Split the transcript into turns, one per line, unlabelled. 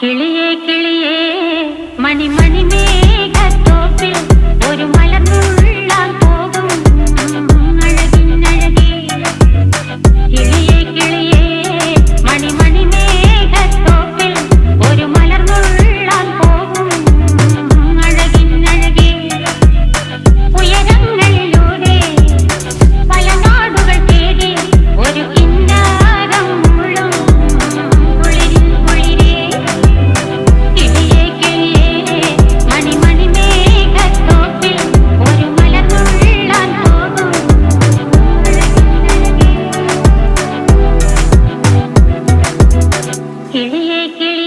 കിളിയേ കിളിയേ മണിമണി മേഘത്തോപ്പിൽ ഒരു മലർന്നുള്ളാൻ പോകും അഴകിനഴകേ. കിളിയേ കിളിയേ മണിമണി മേഘത്തോപ്പിൽ ഒരു മലർന്നുള്ളാൻ പോകും അഴകിനഴകേ. ഉയരങ്ങളിലൂടെ പല നാടുകൾ തേടി ഒരു കിന്നാരം മുഴും കുളിരിൻ കുളിരേ. കിളിയേ കിളിയേ മണിമണി മേഘത്തോപ്പിൽ ഒരു മലർന്നുള്ളാൻ പോകും അഴകിനഴകേ. കിളിയേ കിളിയേ